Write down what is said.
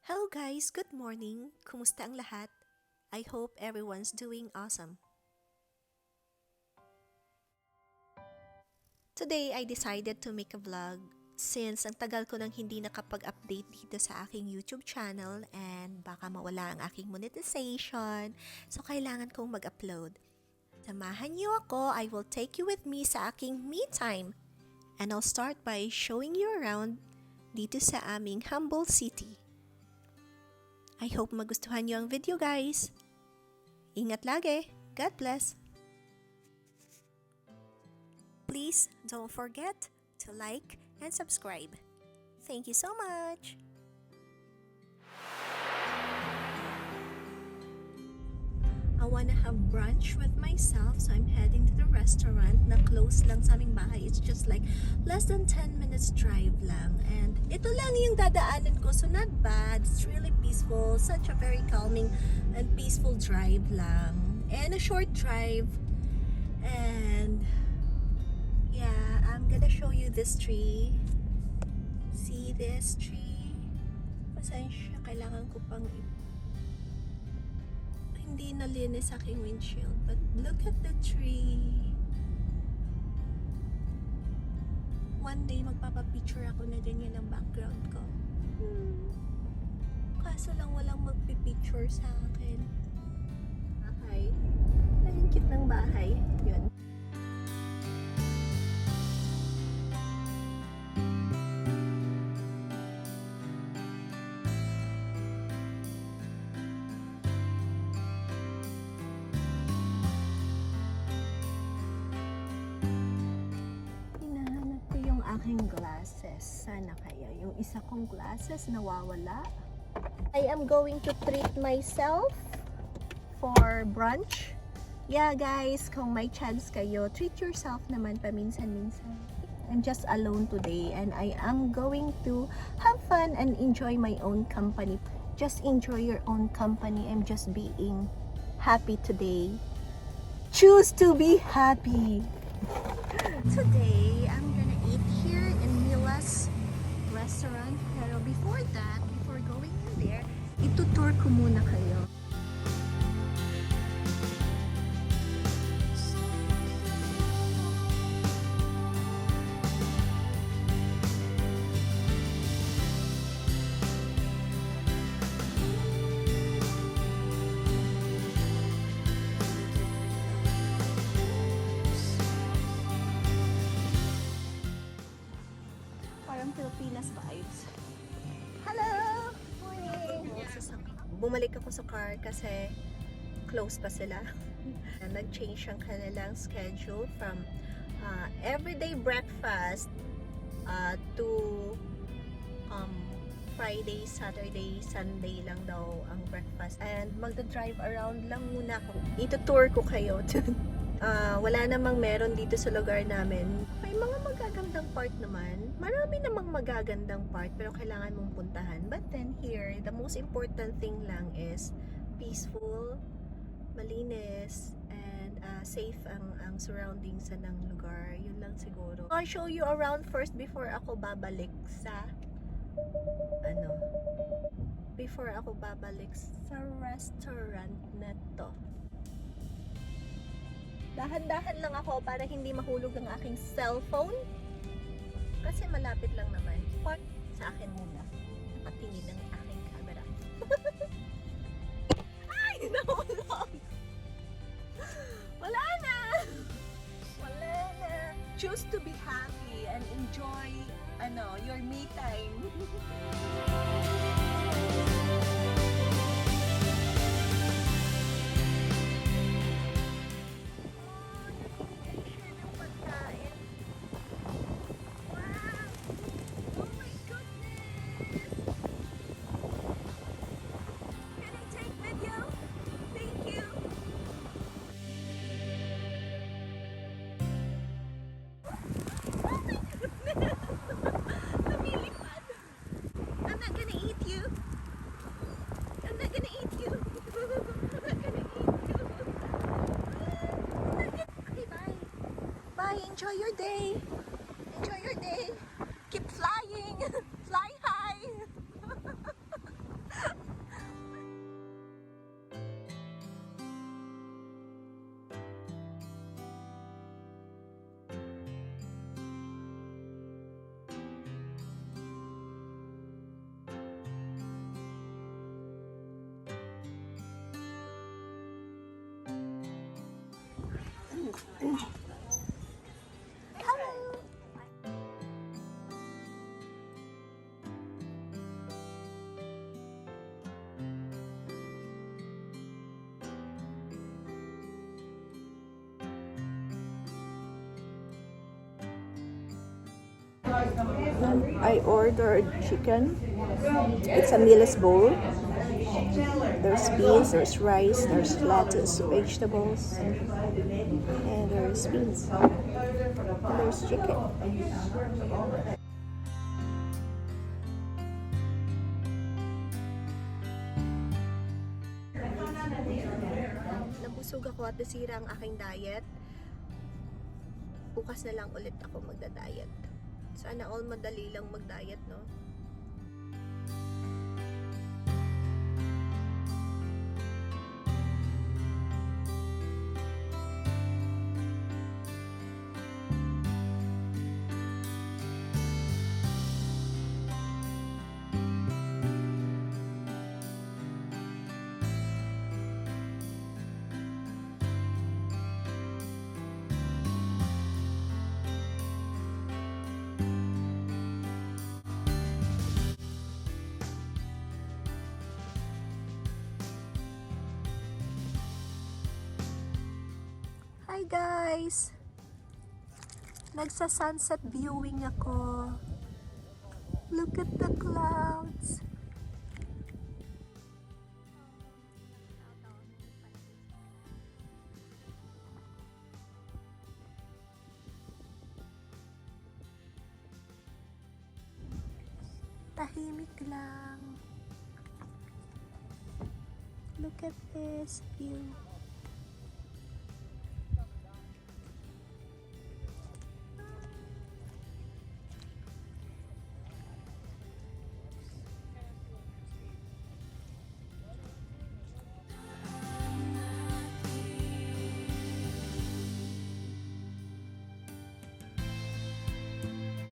Hello guys, good morning. Kumusta ang lahat? I hope everyone's doing awesome. Today, I decided to make a vlog since ang tagal ko nang hindi nakapag-update dito sa aking YouTube channel and baka mawala ang aking monetization. So, kailangan kong mag-upload. Samahan niyo ako, I will take you with me sa aking me time. And I'll start by showing you around dito sa aming humble city. I hope magustuhan niyo ang video guys. Ingat lagi. God bless. Please don't forget to like and subscribe. Thank you so much. I wanna have brunch with myself, so I'm heading to the restaurant na close lang sa aming bahay. It's just like less than 10 minutes drive lang. And ito lang yung dadaanan ko, so not bad. It's really peaceful. Such a very calming and peaceful drive lang. And a short drive. And yeah, I'm gonna show you this tree. See this tree? Pasensya, kailangan ko pang hindi nalinis sa aking windshield. But look at the tree. One day, magpapapicture ako na ganyan ang background ko. Kaso lang walang magpipicture sa akin. Bahay. Ang cute ng bahay. Yun. Aking glasses. Sana kaya yung isa kong glasses nawawala. I am going to treat myself for brunch. Yeah guys, kung may chance kayo, treat yourself naman paminsan-minsan. I'm just alone today and I am going to have fun and enjoy my own company. Just enjoy your own company. I'm just being happy today. Choose to be happy. Today, I'm gonna eat here in Mila's restaurant. Pero before that, before going in there, itutour ko muna kayo. Pilipinas vibes. Hello! Morning! Bumalik ako sa car kasi close pa sila. Nag-change ang kanilang schedule from everyday breakfast to Friday, Saturday, Sunday lang daw ang breakfast. And magda-drive around lang muna ako. Ito-tour ko kayo. Wala namang meron dito sa lugar namin. May mga magagandang part naman. Marami namang magagandang part pero kailangan mong puntahan. But then here, the most important thing lang is peaceful, malinis, and safe ang surroundings ng lugar. Yun lang siguro. I'll show you around first before ako babalik sa restaurant na to. Dahan-dahan lang ako para hindi mahulog ang aking cellphone. Kasi malapit lang naman. Part sa akin muna. Nakatingin ang aking camera. Ay! Nahulog! Wala na! Wala na! Choose to be happy and enjoy your me time. Enjoy your day. Enjoy your day. Keep flying. Fly high. I ordered chicken. It's a meatless bowl. There's beans, there's rice, there's lettuce, vegetables, and there's beans. And there's chicken. Nabusog ako at nasira ang aking diet. Bukas na lang ulit ako magda-diet. Sana all madali lang mag-diet, no? Hi guys! Nagsa-sunset viewing ako. Look at the clouds. Tahimik lang. Look at this view.